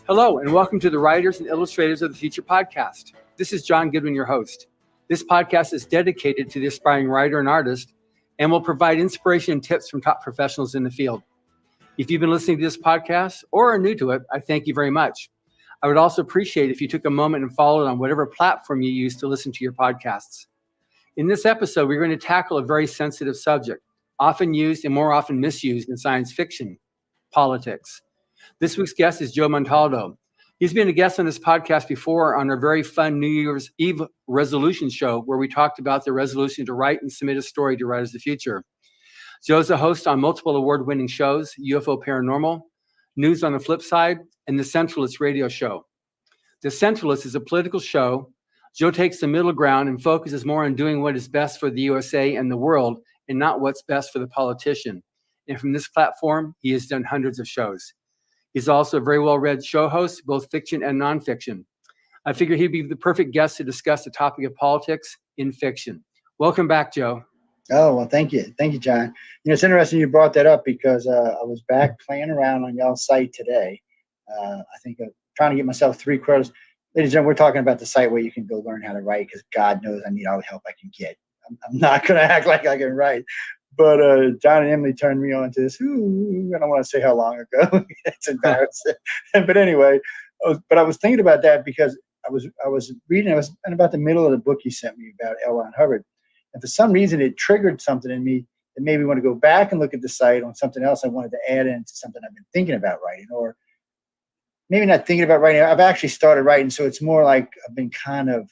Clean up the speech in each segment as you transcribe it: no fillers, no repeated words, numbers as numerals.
Hello, and welcome to the Writers and Illustrators of the Future podcast. This is John Goodwin, your host. This podcast is dedicated to the aspiring writer and artist and will provide inspiration and tips from top professionals in the field. If you've been listening to this podcast or are new to it, I thank you very much. I would also appreciate if you took a moment and followed on whatever platform you use to listen to your podcasts. In this episode, we're going to tackle a very sensitive subject, often used and more often misused in science fiction, politics. This week's guest is Joe Montaldo. He's been a guest on this podcast before on our very fun New Year's Eve resolution show where we talked about the resolution to write and submit a story to Writers of the Future. Joe's a host on multiple award-winning shows, UFO Paranormal, News on the Flip Side, and the Centralist Radio Show. The Centralist is a political show. Joe takes the middle ground and focuses more on doing what is best for the USA and the world and not what's best for the politician. And from this platform, he has done hundreds of shows. He's also a very well-read show host, both fiction and nonfiction. I figure he'd be the perfect guest to discuss the topic of politics in fiction. Welcome back, Joe. Oh, well, thank you. Thank you, John. You know, it's interesting you brought that up because I was back playing around on y'all's site today. I think I'm trying to get myself 3 quarters. Ladies and gentlemen, we're talking about the site where you can go learn how to write because God knows I need all the help I can get. I'm not going to act like I can write. But John and Emily turned me on to this. I don't want to say how long ago. It's embarrassing. But anyway, I was thinking about that because I was reading. I was in about the middle of the book you sent me about L. Ron Hubbard. And for some reason, it triggered something in me that made me want to go back and look at the site on something else I wanted to add into something I've been thinking about writing. Or maybe not thinking about writing. I've actually started writing. So it's more like I've been kind of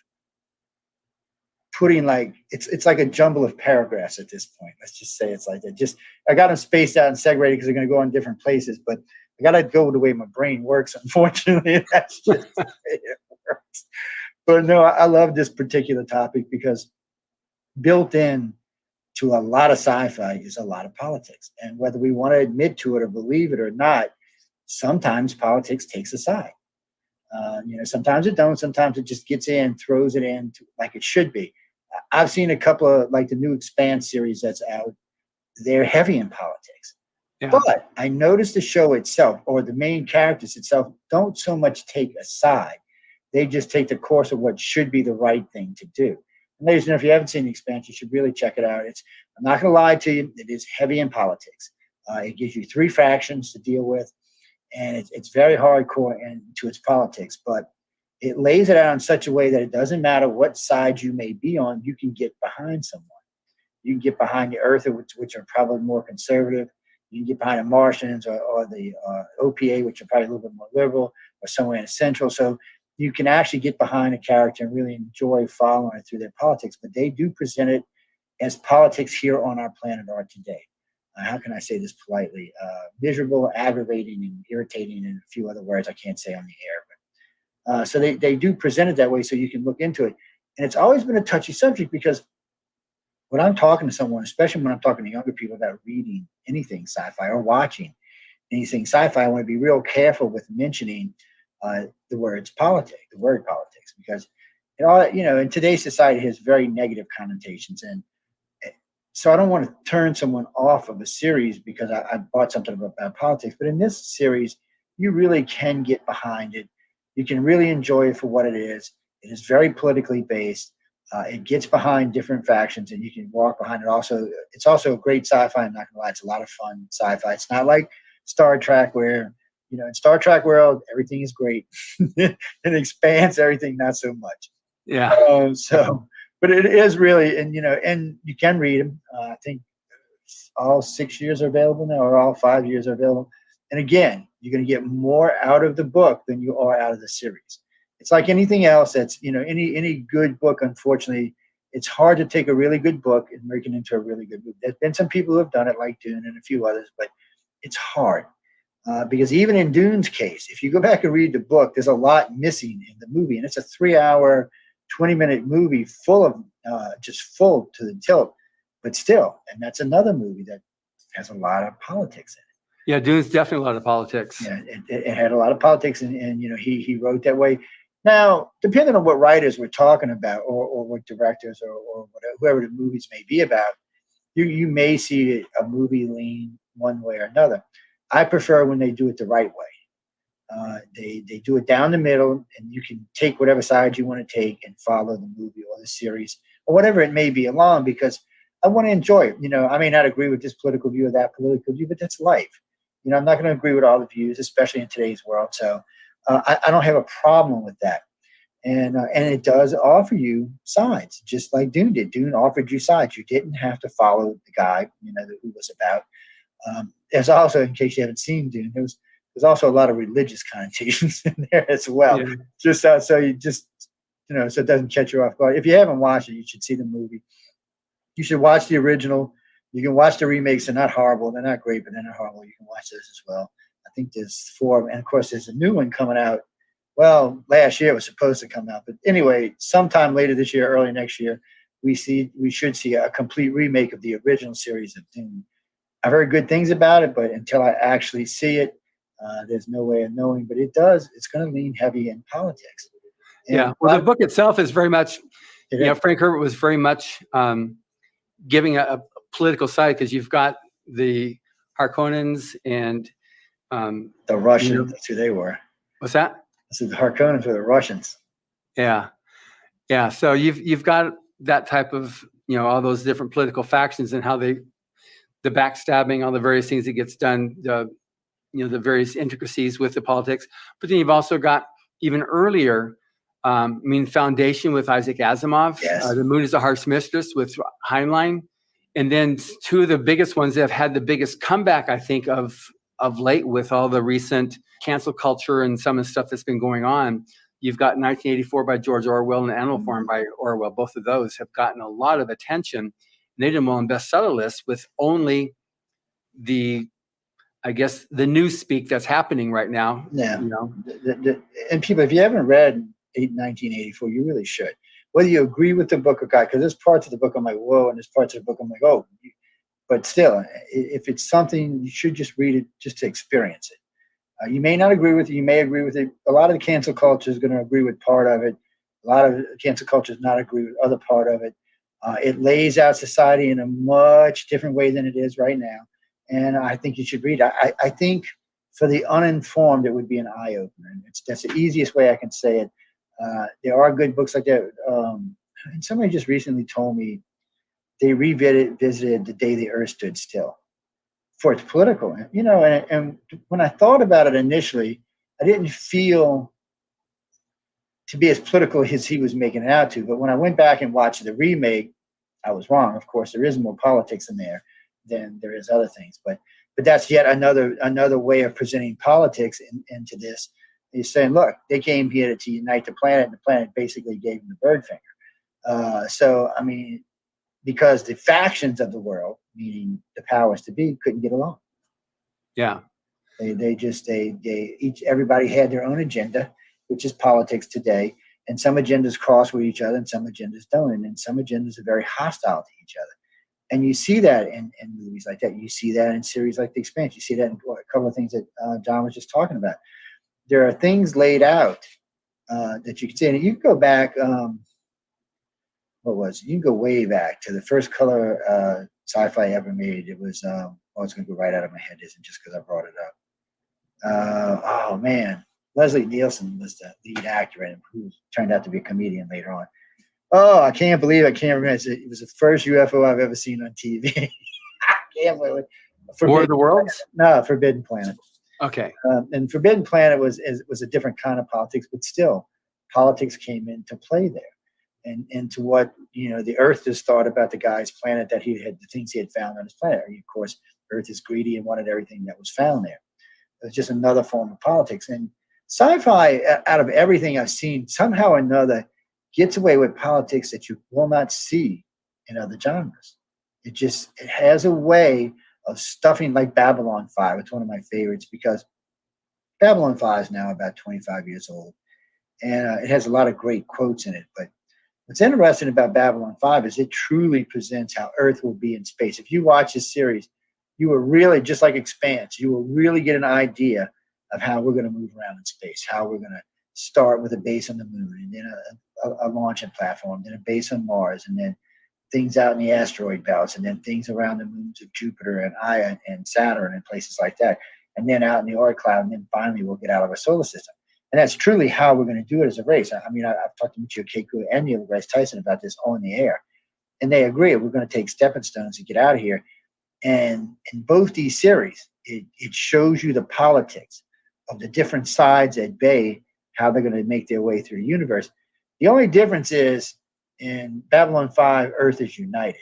putting it's like a jumble of paragraphs at this point. Let's just say it's like that. I got them spaced out and segregated because they're going to go in different places, but I got to go the way my brain works. Unfortunately, that's just the way it works. But no, I love this particular topic because built in to a lot of sci-fi is a lot of politics. And whether we want to admit to it or believe it or not, sometimes politics takes a side. Sometimes it don't. Sometimes it just gets in, throws it in like it should be. I've seen a couple of like the new Expanse series that's out. They're heavy in politics. Yeah. But I noticed the show itself or the main characters itself don't so much take a side. They just take the course of what should be the right thing to do. And ladies and gentlemen, if you haven't seen The Expanse, you should really check it out. I'm not going to lie to you. It is heavy in politics. It gives you 3 factions to deal with. And it's very hardcore into its politics, but it lays it out in such a way that it doesn't matter what side you may be on, you can get behind someone. You can get behind the Earthers, which are probably more conservative. You can get behind the Martians or the OPA, which are probably a little bit more liberal, or somewhere in the central. So you can actually get behind a character and really enjoy following it through their politics. But they do present it as politics here on our planet are today. How can I say this politely? Miserable, aggravating, and irritating, and a few other words I can't say on the air. But so they do present it that way so you can look into it. And it's always been a touchy subject because when I'm talking to someone, especially when I'm talking to younger people about reading anything sci-fi or watching anything sci-fi, I want to be real careful with mentioning the word politics, because in today's society it has very negative connotations. And so I don't want to turn someone off of a series because I bought something about politics. But in this series, you really can get behind it. You can really enjoy it for what it is. It is very politically based. It gets behind different factions, and you can walk behind it. It's also a great sci-fi. I'm not going to lie. It's a lot of fun sci-fi. It's not like Star Trek where, in Star Trek world, everything is great. In Expanse, everything not so much. Yeah. But it is really, and you can read them. I think all 6 years are available now, or all 5 years are available. And again, you're going to get more out of the book than you are out of the series. It's like anything else. That's any good book. Unfortunately, it's hard to take a really good book and make it into a really good movie. There's been some people who have done it, like Dune and a few others, but it's hard because even in Dune's case, if you go back and read the book, there's a lot missing in the movie, and it's a 3-hour. 20-minute movie full of just full to the tilt, but still, and that's another movie that has a lot of politics in it. Yeah, Dune's definitely a lot of politics. Yeah, it had a lot of politics, and he wrote that way. Now, depending on what writers we're talking about, or what directors or whoever the movies may be about, you may see a movie lean one way or another. I prefer when they do it the right way. They do it down the middle, and you can take whatever side you want to take and follow the movie or the series or whatever it may be along, because I want to enjoy it. I may not agree with this political view or that political view, but that's life. I'm not going to agree with all the views, especially in today's world. So I don't have a problem with that. And it does offer you sides, just like Dune did. Dune offered you sides. You didn't have to follow the guy, who was about. There's also, in case you haven't seen Dune, there's also a lot of religious connotations in there as well. Yeah. Just so you just, so it doesn't catch you off guard. If you haven't watched it, you should see the movie. You should watch the original. You can watch the remakes. They're not horrible. They're not great, but they're not horrible. You can watch those as well. I think there's 4, and of course there's a new one coming out. Well, last year it was supposed to come out, but anyway, sometime later this year, early next year, we should see a complete remake of the original series of Dune. I've heard good things about it, but until I actually see it, there's no way of knowing. But it's going to lean heavy in politics. And well, the book itself is very much, Frank Herbert was very much giving a political side, because you've got the Harkonnens and the Russians. That's who they were. What's that? So the Harkonnens were the Russians. Yeah. So you've got that type of, all those different political factions and how the backstabbing, all the various things that gets done, the various intricacies with the politics. But then you've also got even earlier, Foundation with Isaac Asimov. Yes. The Moon is a Harsh Mistress with Heinlein. And then 2 of the biggest ones that have had the biggest comeback, I think, of late, with all the recent cancel culture and some of the stuff that's been going on. You've got 1984 by George Orwell and Animal Farm by Orwell. Both of those have gotten a lot of attention. And they did well on bestseller lists with only the newspeak that's happening right now. Yeah. And people, if you haven't read 1984, you really should. Whether you agree with the book or not, because there's parts of the book I'm like, whoa, and there's parts of the book I'm like, oh. But still, if it's something, you should just read it just to experience it. You may not agree with it. You may agree with it. A lot of the cancel culture is going to agree with part of it. A lot of cancel culture does not agree with other part of it. It lays out society in a much different way than it is right now. And I think you should read it. I think for the uninformed, it would be an eye-opener. And that's the easiest way I can say it. There are good books like that. And somebody just recently told me they revisited The Day the Earth Stood Still for its political. And when I thought about it initially, I didn't feel to be as political as he was making it out to. But when I went back and watched the remake, I was wrong. Of course, there is more politics in there than there is other things. But that's yet another way of presenting politics into this. He's saying, look, they came here to unite the planet, and the planet basically gave them the bird finger. Because the factions of the world, meaning the powers to be, couldn't get along. Yeah. Everybody had their own agenda, which is politics today. And some agendas cross with each other and some agendas don't. And then some agendas are very hostile to each other. And you see that in movies like that. You see that in series like The Expanse. You see that in a couple of things that John was just talking about. There are things laid out that you can see. And you can go back, you can go way back to the first color sci-fi ever made. It was, it's going to go right out of my head. It isn't just because I brought it up. Leslie Nielsen was the lead actor in it, who turned out to be a comedian later on. Oh, I can't believe I can't remember. It was the first UFO I've ever seen on TV. I can't believe it. War of the Worlds? No, Forbidden Planet. Okay. And Forbidden Planet was a different kind of politics, but still, politics came into play there. And into what, the Earth just thought about the guy's planet, that he had the things he had found on his planet. Of course, Earth is greedy and wanted everything that was found there. It was just another form of politics. And sci-fi, out of everything I've seen, somehow or another gets away with politics that you will not see in other genres. It has a way of stuffing, like Babylon 5. It's one of my favorites because Babylon 5 is now about 25 years old. And it has a lot of great quotes in it. But what's interesting about Babylon 5 is it truly presents how Earth will be in space. If you watch this series, you will really, just like Expanse, you will really get an idea of how we're going to move around in space, how we're going to start with a base on the moon, and then a launching platform, then a base on Mars, and then things out in the asteroid belts, and then things around the moons of Jupiter and Io and Saturn and places like that. and then out in the Oort cloud, and then finally we'll get out of our solar system. And that's truly how we're going to do it as a race. I mean, I've talked to Michio Kaku and Neil deGrasse Tyson about this on the air, and they agree we're going to take stepping stones to get out of here. And in both these series, it shows you the politics of the different sides at bay, how they're going to make their way through the universe. The only difference is in Babylon 5, Earth is united.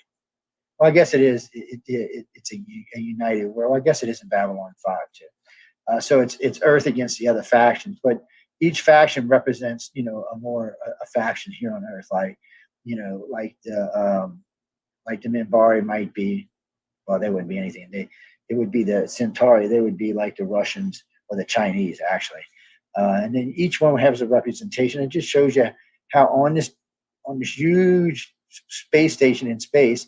Well, I guess it is. It's a united world. I guess it is in Babylon 5 too. So it's Earth against the other factions, but each faction represents, a faction here on Earth, like the Minbari might be. Well, they wouldn't be anything. It would be the Centauri. They would be like the Russians or the Chinese, actually. And then each one has a representation. It just shows you how on this huge space station in space,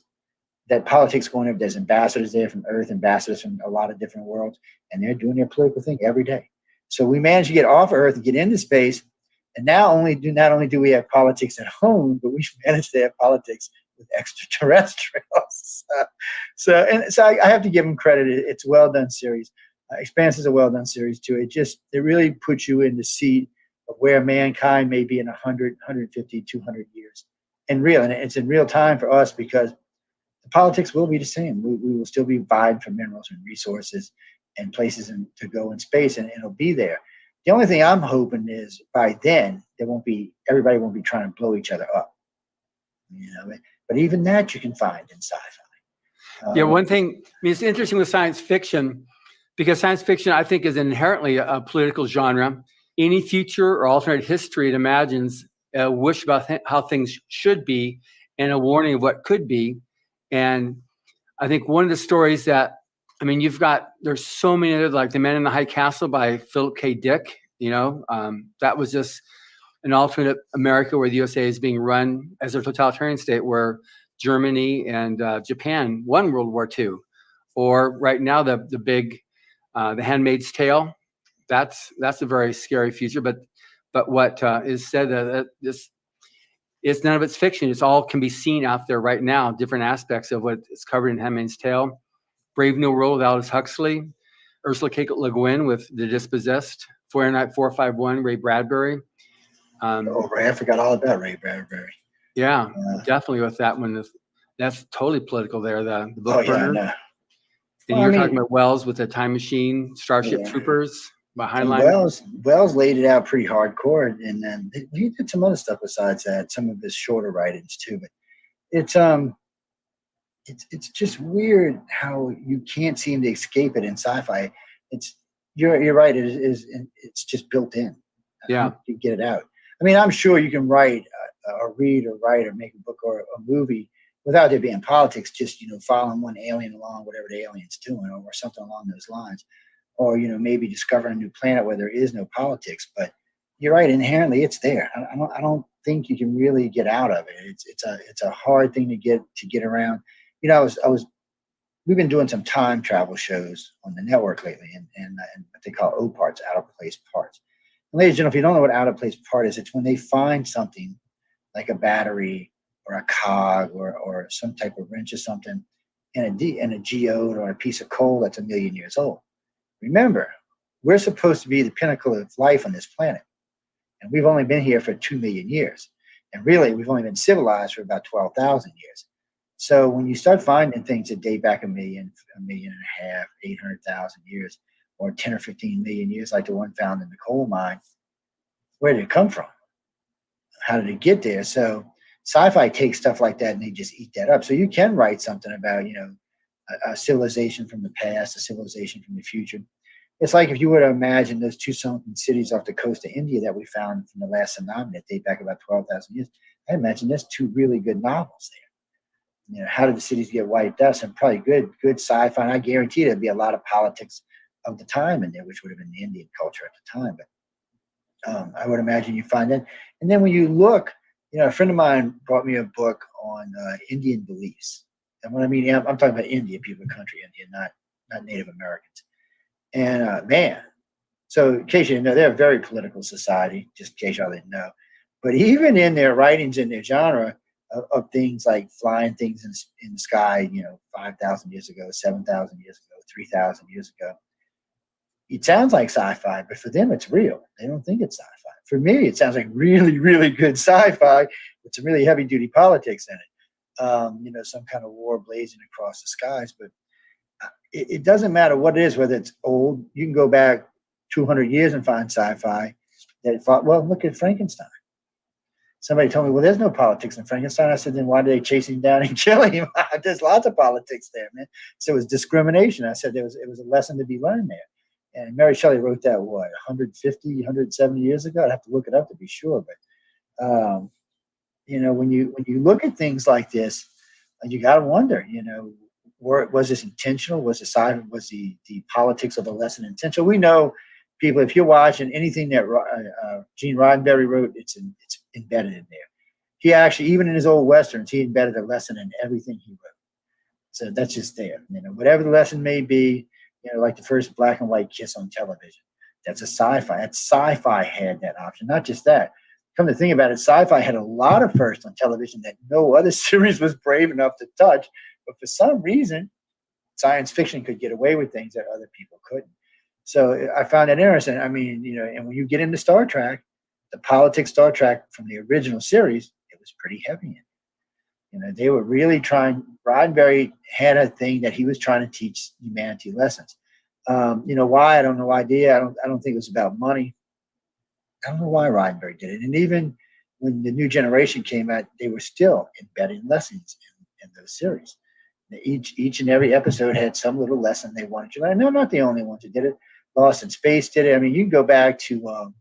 that politics going up. There's ambassadors there from Earth, ambassadors from a lot of different worlds, and they're doing their political thing every day. So we managed to get off Earth and get into space, and not only do we have politics at home, but we've managed to have politics with extraterrestrials. So I have to give them credit. It's a well done series. Expanse is a well done series too. It really puts you in the seat of where mankind may be in 100, 150, 200 years, and it's in real time for us, because the politics will be the same. We will still be vying for minerals and resources and places to go in space, and it'll be there. The only thing I'm hoping is by then everybody won't be trying to blow each other up. But even that you can find in sci-fi. Yeah, one thing, it's interesting with science fiction, because science fiction, I think, is inherently a political genre. Any future or alternate history it imagines a wish about how things should be and a warning of what could be. And I think one of the stories that, there's so many other, like The Man in the High Castle by Philip K. Dick, that was just an alternate America where the USA is being run as a totalitarian state, where Germany and Japan won World War II. Or right now, the big, The Handmaid's Tale, that's a very scary future. But what is said that it's none of it's fiction. It's all can be seen out there right now. Different aspects of what is covered in Handmaid's Tale. Brave New World with Aldous Huxley, Ursula K. Le Guin with The Dispossessed, Fahrenheit 451, Ray Bradbury. Ray, I forgot all about Ray Bradbury. Yeah, definitely with that one. That's totally political there. The book burner. Yeah, And you're talking about Wells with the Time Machine, Starship Troopers, by Heinlein. Wells laid it out pretty hardcore, and then he did some other stuff besides that. Some of his shorter writings too, but it's just weird how you can't seem to escape it in sci-fi. You're right. It's just built in. Yeah, you get it out. I'm sure you can write or read or write or make a book or a movie without there being politics, just, following one alien along, whatever the alien's doing, or something along those lines. Or, maybe discovering a new planet where there is no politics. But you're right, inherently it's there. I don't think you can really get out of it. It's a hard thing to get around. We've been doing some time travel shows on the network lately, and what they call O parts, out of place parts. And ladies and gentlemen, if you don't know what out of place part is, it's when they find something like a battery or a cog or some type of wrench or something in a geode or a piece of coal that's 1 million years old. Remember, we're supposed to be the pinnacle of life on this planet, and we've only been here for 2 million years. And really, we've only been civilized for about 12,000 years. So when you start finding things that date back 1 million and a half, 800,000 years, or 10 or 15 million years, like the one found in the coal mine, where did it come from? How did it get there? So sci-fi takes stuff like that and they just eat that up. So you can write something about, a civilization from the past, a civilization from the future. It's like if you were to imagine those two sunken cities off the coast of India that we found from the last tsunami that date back about 12,000 years. I imagine there's two really good novels there. How did the cities get wiped out? Some probably good sci-fi. And I guarantee there'd be a lot of politics of the time in there, which would have been the Indian culture at the time. But I would imagine you find that. And then when you look, a friend of mine brought me a book on Indian beliefs. And what I mean, I'm talking about Indian people, country Indian, not Native Americans. And so in case you didn't know, they're a very political society, just in case y'all didn't know. But even in their writings, in their genre of things like flying things in the sky, 5,000 years ago, 7,000 years ago, 3,000 years ago, it sounds like sci-fi, but for them, it's real. They don't think it's sci-fi. For me, it sounds like really, really good sci-fi with some really heavy-duty politics in it. Some kind of war blazing across the skies. But it doesn't matter what it is, whether it's old. You can go back 200 years and find sci-fi that thought, well, look at Frankenstein. Somebody told me, well, there's no politics in Frankenstein. I said, then why did they chase him down and kill him? There's lots of politics there, man. So it was discrimination. I said it was a lesson to be learned there. And Mary Shelley wrote that, 150, 170 years ago? I'd have to look it up to be sure. But, when you look at things like this, you got to wonder, was this intentional? Was the politics of the lesson intentional? We know people, if you're watching anything that Gene Roddenberry wrote, it's embedded in there. He actually, even in his old Westerns, he embedded a lesson in everything he wrote. So that's just there. Whatever the lesson may be, like the first black and white kiss on television. That's a sci-fi. That sci-fi had that option. Not just that. Come to think about it, sci-fi had a lot of firsts on television that no other series was brave enough to touch. But for some reason, science fiction could get away with things that other people couldn't. So I found that interesting. And when you get into Star Trek, the politics Star Trek from the original series, it was pretty heavy in it. They were really trying. Roddenberry had a thing that he was trying to teach humanity lessons. Why? I don't know idea. I don't think it was about money. I don't know why Roddenberry did it. And even when the new generation came out, they were still embedding lessons in those series. Each and every episode had some little lesson they wanted you to learn. No, not the only ones who did it. Lost in Space did it. You can go back to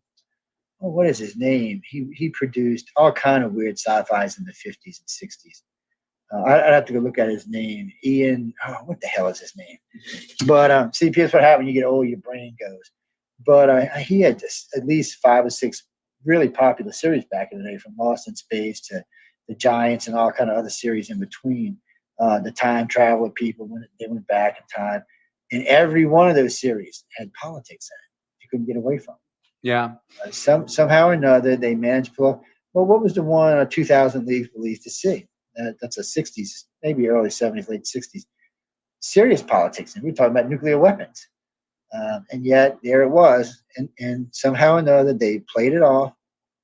what is his name? He produced all kind of weird sci-fis in the 50s and 60s. I'd have to go look at his name. Ian, what the hell is his name? But see, here's what happens. You get old, your brain goes. But he had at least 5 or 6 really popular series back in the day, from Lost in Space to The Giants and all kind of other series in between. The time traveler people, when they went back in time. And every one of those series had politics in it. You couldn't get away from it. Yeah. Somehow or another, they managed to pull. Well, what was the one 2000 Leagues Beneath the Sea? That's a 60s, maybe early 70s, late 60s. Serious politics. And we're talking about nuclear weapons. And yet there it was. And somehow or another, they played it off,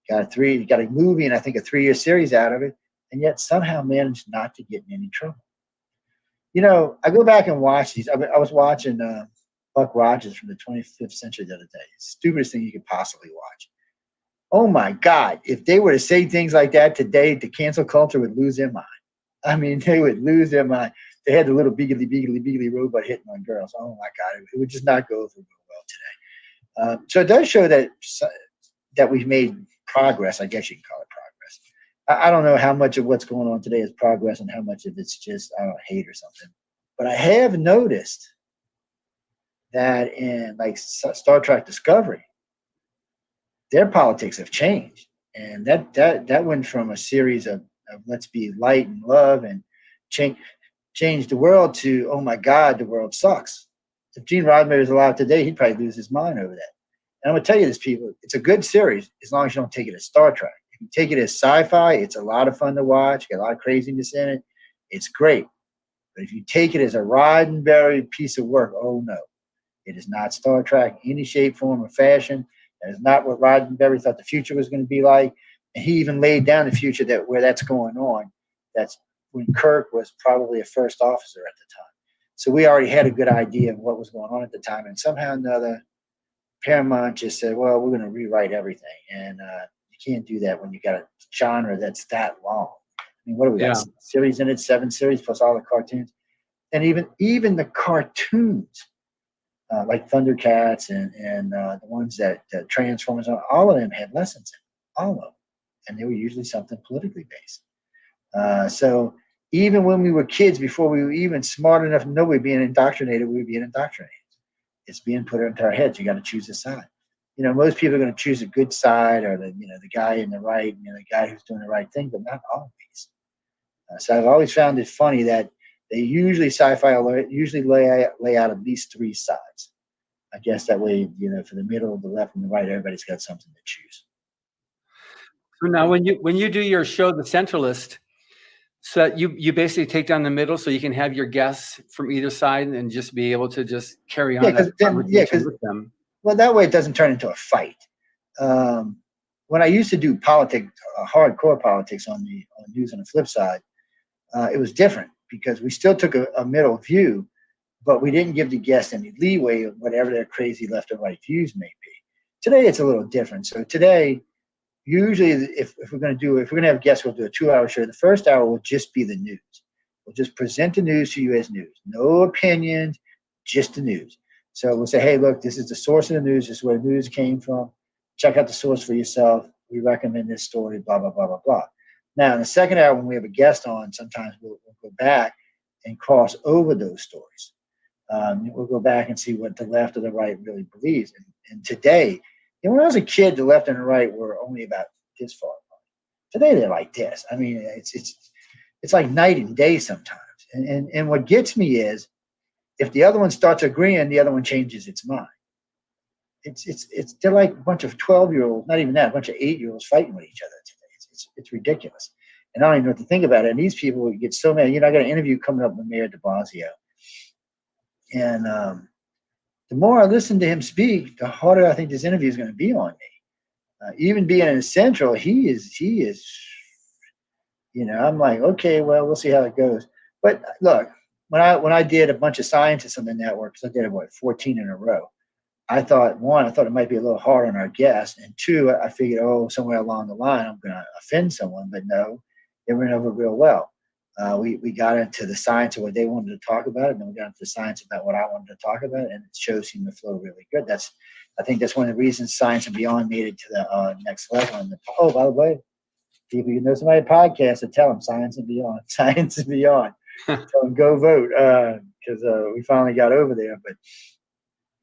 got a movie and I think a 3-year series out of it, and yet somehow managed not to get in any trouble. I go back and watch these. I was watching Buck Rogers from the 25th century the other day. Stupidest thing you could possibly watch. Oh my God. If they were to say things like that today, the cancel culture would lose their mind. They would lose their mind. They had the little beagly robot hitting on girls. Oh my God. It would just not go over well today. So it does show that we've made progress. I guess you can call it progress. I don't know how much of what's going on today is progress and how much of it's just, hate or something. But I have noticed that in like Star Trek Discovery, their politics have changed. And that went from a series of let's be light and love and change the world to, oh my God, the world sucks. If Gene Roddenberry was alive today, he'd probably lose his mind over that. And I'm going to tell you this, people, it's a good series as long as you don't take it as Star Trek. If you take it as sci-fi, it's a lot of fun to watch. Got a lot of craziness in it. It's great. But if you take it as a Roddenberry piece of work, oh no, it is not Star Trek in any shape, form, or fashion. That is not what Roddenberry thought the future was going to be like. And he even laid down the future where that's going on. That's when Kirk was probably a first officer at the time. So we already had a good idea of what was going on at the time. And somehow or another, Paramount just said, well, we're going to rewrite everything. And you can't do that when you got a genre that's that long. What do we got? Series in it, 7 series plus all the cartoons. And even the cartoons, like Thundercats and the ones that Transformers, all of them had lessons in it, all of them. And they were usually something politically based. So even when we were kids, before we were even smart enough to know we were being indoctrinated, we were being indoctrinated. It's being put into our heads. You got to choose a side. Most people are going to choose a good side, or the guy in the right, the guy who's doing the right thing, but not always. So I've always found it funny that they usually sci-fi usually lay out at least 3 sides. I guess that way, for the middle, the left, and the right, everybody's got something to choose. So now, when you do your show, The Centralist, So you basically take down the middle so you can have your guests from either side and just be able to just carry on Yeah, that because then conversation with them. well, that way it doesn't turn into a fight. When I used to do politics, hardcore politics on news on the flip side, it was different because we still took a middle view, but we didn't give the guest any leeway of whatever their crazy left or right views may be. Today it's a little different. So today, usually if we're going to have guests, we'll do a 2-hour show. The first hour will just be the news. We'll just present the news to you as news. No opinions, just the news. So we'll say, hey, look, this is the source of the news. This is where the news came from. Check out the source for yourself. We recommend this story, blah, blah, blah, blah, blah. Now, in the second hour, when we have a guest on, sometimes we'll go back and cross over those stories. We'll go back and see what the left or the right really believes. And today, when I was a kid, the left and the right were only about this far apart. Today, they're like this. I mean, it's like night and day sometimes. And what gets me is if the other one starts agreeing, the other one changes its mind. They're like a bunch of 12-year-olds, not even that, a bunch of 8-year-olds fighting with each other today. It's ridiculous. And I don't even know what to think about it. And these people get so mad. I got an interview coming up with Mayor de Blasio. And the more I listen to him speak, the harder I think this interview is going to be on me. Even being in Central, he is, I'm like, okay, well, we'll see how it goes. But look, when I did a bunch of scientists on the network, because I did 14 in a row, I thought it might be a little hard on our guests, and two, I figured, somewhere along the line I'm going to offend someone, but no, it went over real well. We got into the science of what they wanted to talk about, and then we got into the science about what I wanted to talk about, and the show seemed to flow really good. I think that's one of the reasons Science and Beyond made it to the next level. And by the way, people, somebody podcast, and tell them Science and Beyond, Science and Beyond. Tell them go vote because we finally got over there. But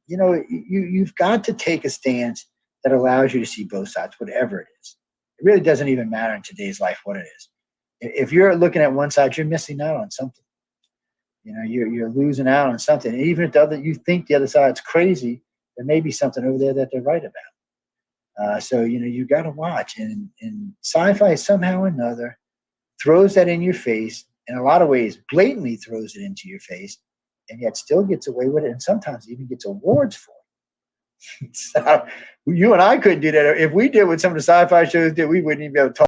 you've got to take a stance that allows you to see both sides, whatever it is. It really doesn't even matter in today's life what it is. If you're looking at one side, you're missing out on something. You're losing out on something. And even if you think the other side's crazy, there may be something over there that they're right about. So you got to watch. And sci-fi somehow or another throws that in your face. In a lot of ways, blatantly throws it into your face, and yet still gets away with it, and sometimes even gets awards for it. So you and I couldn't do that. If we did what some of the sci-fi shows did, we wouldn't even be able to talk.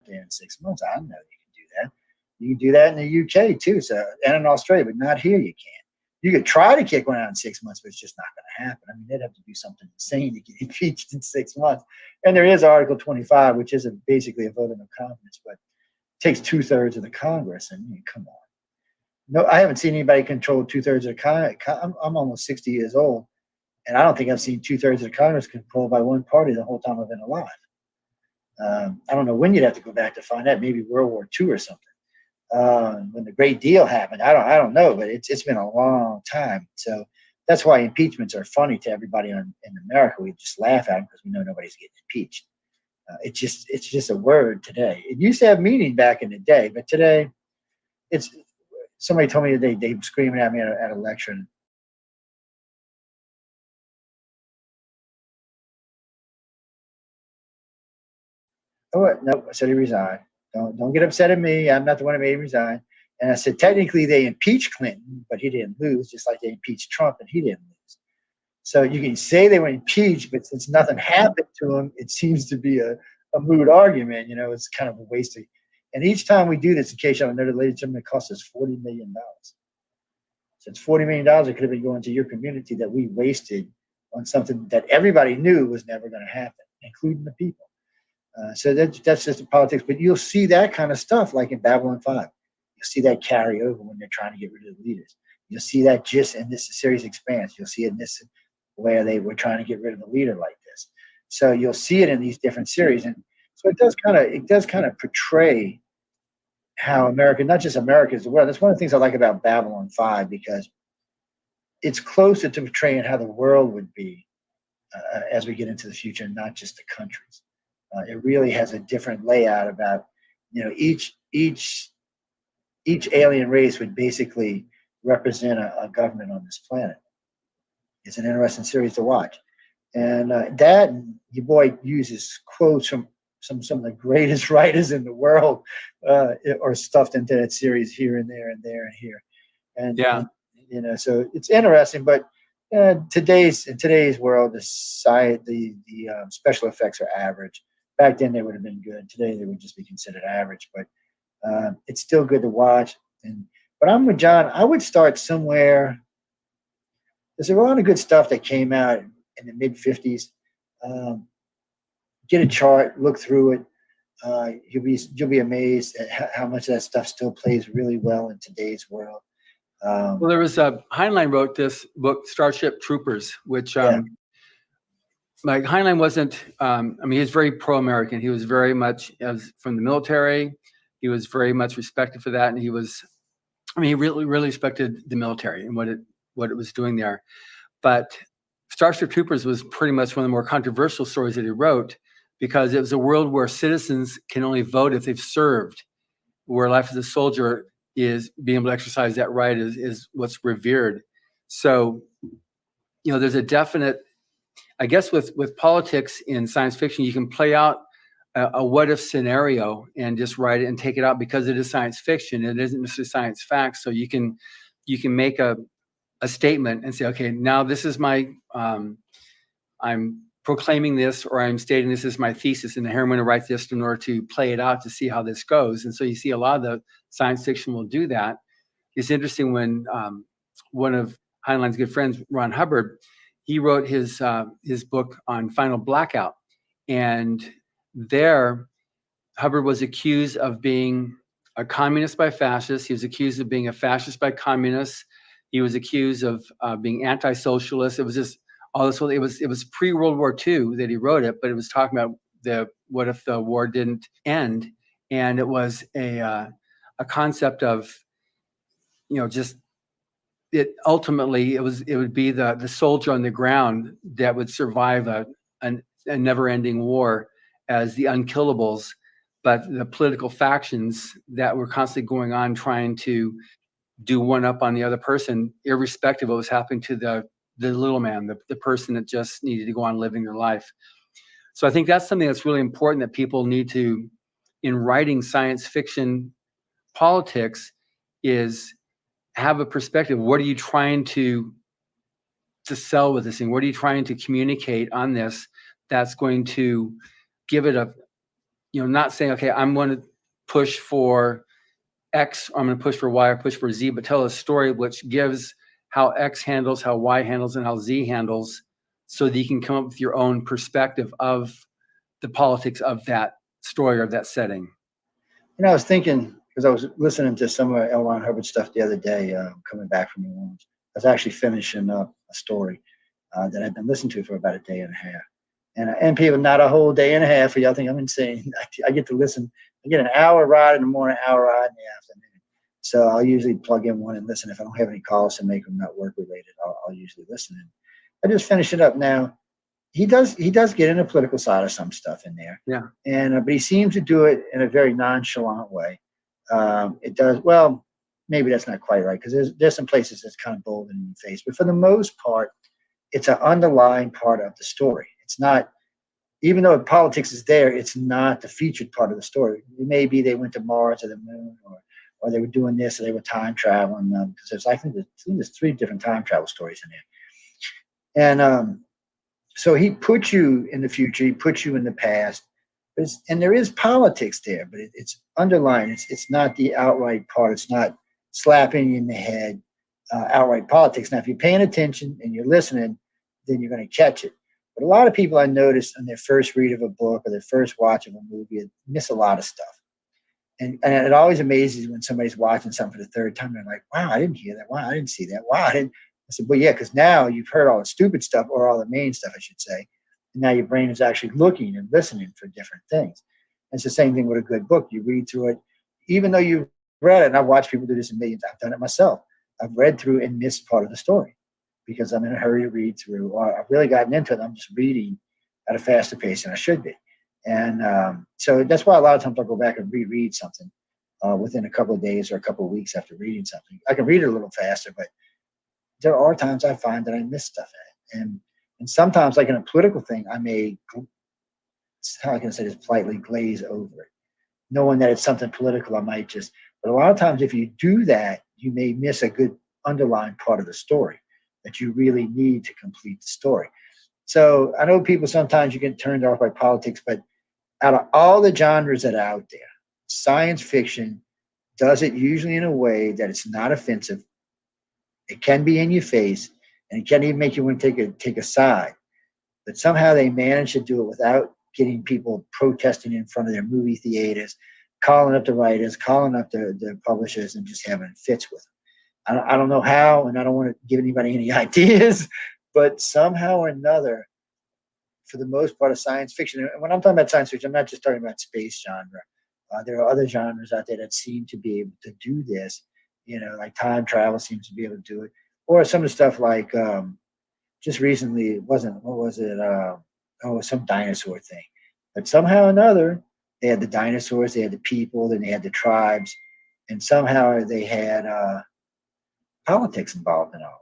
there in 6 months. I know you can do that. You can do that in the UK too, so, and in Australia, but not here. You can't. You could try to kick one out in 6 months, but it's just not going to happen. I mean, they'd have to do something insane to get impeached in 6 months. And there is Article 25, which is basically a vote of no confidence, but it takes 2/3 of the Congress. And come on. No, I haven't seen anybody control 2/3 of the Congress. I'm almost 60 years old, and I don't think I've seen 2/3 of the Congress controlled by one party the whole time I've been alive. I don't know when you'd have to go back to find that. Maybe World War II or something. When the Great Deal happened, I don't know, but it's been a long time. So that's why impeachments are funny to everybody in America. We just laugh at them because we know nobody's getting impeached. It's just a word today. It used to have meaning back in the day, but today it's. Somebody told me today they were screaming at me at a lecture. Oh no! I said he resigned. Don't get upset at me. I'm not the one who made him resign. And I said technically they impeached Clinton, but he didn't lose, just like they impeached Trump and he didn't lose. So you can say they were impeached, but since nothing happened to him, it seems to be a moot argument. It's kind of a waste of. And each time we do this, in case y'all know, ladies and gentlemen, it costs us $40 million. So it's $40 million that could have been going to your community that we wasted on something that everybody knew was never going to happen, including the people. So that's just the politics. But you'll see that kind of stuff like in Babylon 5. You'll see that carry over when they're trying to get rid of the leaders. You'll see that just in this series expanse. You'll see it in this where they were trying to get rid of a leader like this. So you'll see it in these different series. And so it does kind of portray how America, not just America, is the world. That's one of the things I like about Babylon 5, because it's closer to portraying how the world would be as we get into the future, not just the countries. It really has a different layout about, each alien race would basically represent a government on this planet. It's an interesting series to watch. And that, your boy uses quotes from some of the greatest writers in the world are stuffed into that series here and there and there and here. And, Yeah. So it's interesting, but in today's world, the special effects are average. Back then they would have been good. Today they would just be considered average, but it's still good to watch. But I'm with John. I would start somewhere. There's a lot of good stuff that came out in the mid 50s. Get a chart, look through it. You'll be amazed at how much of that stuff still plays really well in today's world. Well, there was Heinlein wrote this book, Starship Troopers, which like Heinlein wasn't. He was very pro-American. He was very much from the military. He was very much respected for that, and he was. He really respected the military and what it was doing there. But Starship Troopers was pretty much one of the more controversial stories that he wrote, because it was a world where citizens can only vote if they've served, where life as a soldier is being able to exercise that right is what's revered. So, there's a definite, I guess with politics in science fiction, you can play out a what if scenario and just write it and take it out, because it is science fiction. It isn't necessarily science facts. So you can make a statement and say, okay, now this is my, I'm proclaiming this, or I'm stating this is my thesis, and here I'm going to write this in order to play it out to see how this goes. And so you see a lot of the science fiction will do that. It's interesting when one of Heinlein's good friends, Ron Hubbard, he wrote his book on Final Blackout, and there Hubbard was accused of being a communist by fascists. He was accused of being a fascist by communists. He was accused of being anti-socialist. It was just all this. It was pre-World War II that he wrote it, but it was talking about what if the war didn't end, and it was a concept of, just it ultimately it would be the soldier on the ground that would survive a never-ending war as the unkillables, but the political factions that were constantly going on trying to do one up on the other person, irrespective of what was happening to the little man, the person that just needed to go on living their life. So I think that's something that's really important that people need to, in writing science fiction politics, is have a perspective. What are you trying to sell with this thing? What are you trying to communicate on this that's going to give it not saying, okay, I'm going to push for X, or I'm going to push for Y, or push for Z, but tell a story which gives how X handles, how Y handles, and how Z handles, so that you can come up with your own perspective of the politics of that story or that setting. I was thinking, because I was listening to some of L. Ron Hubbard stuff the other day, coming back from New Orleans. I was actually finishing up a story that I've been listening to for about a day and a half. And people, not a whole day and a half, for y'all think I'm insane. I get to listen. I get an hour ride in the morning, hour ride in the afternoon. So I'll usually plug in one and listen. If I don't have any calls to make them not work related, I'll usually listen. And I just finish it up now. He does get in the political side of some stuff in there. Yeah. And but he seems to do it in a very nonchalant way. It does well. Maybe that's not quite right, because there's some places that's kind of bold in the face. But for the most part, it's an underlying part of the story. It's not, even though politics is there, it's not the featured part of the story. It may be they went to Mars or the moon, or they were doing this, or they were time traveling. Because I think there's 3 different time travel stories in there. And so he puts you in the future, he puts you in the past, and there is politics there, but it's underlying. It's not the outright part. It's not slapping you in the head, outright politics. Now, if you're paying attention and you're listening, then you're going to catch it. But a lot of people I notice on their first read of a book or their first watch of a movie miss a lot of stuff. And it always amazes me when somebody's watching something for the third time. They're like, wow, I didn't hear that. Wow, I didn't see that. Wow, I didn't. I said, well, yeah, because now you've heard all the stupid stuff, or all the main stuff, I should say. And now your brain is actually looking and listening for different things. And it's the same thing with a good book. You read through it, even though you've read it, and I've watched people do this in millions. I've done it myself. I've read through and missed part of the story because I'm in a hurry to read through, or I've really gotten into it. I'm just reading at a faster pace than I should be. And so that's why a lot of times I'll go back and reread something within a couple of days or a couple of weeks after reading something. I can read it a little faster, but there are times I find that I miss stuff in it. And sometimes, like in a political thing, I may, how I can say this politely, glaze over it. Knowing that it's something political, I might just, but a lot of times if you do that, you may miss a good underlying part of the story that you really need to complete the story. So I know people, sometimes you get turned off by politics, but out of all the genres that are out there, science fiction does it usually in a way that it's not offensive. It can be in your face, and it can even make you want to take a side. But somehow they manage to do it without getting people protesting in front of their movie theaters, calling up the writers, calling up the publishers, and just having fits with them. I don't know how, and I don't want to give anybody any ideas, but somehow or another, for the most part of science fiction, and when I'm talking about science fiction, I'm not just talking about space genre. There are other genres out there that seem to be able to do this. Like time travel seems to be able to do it. Or some of the stuff like just recently, some dinosaur thing. But somehow or another, they had the dinosaurs, they had the people, then they had the tribes, and somehow they had politics involved in all of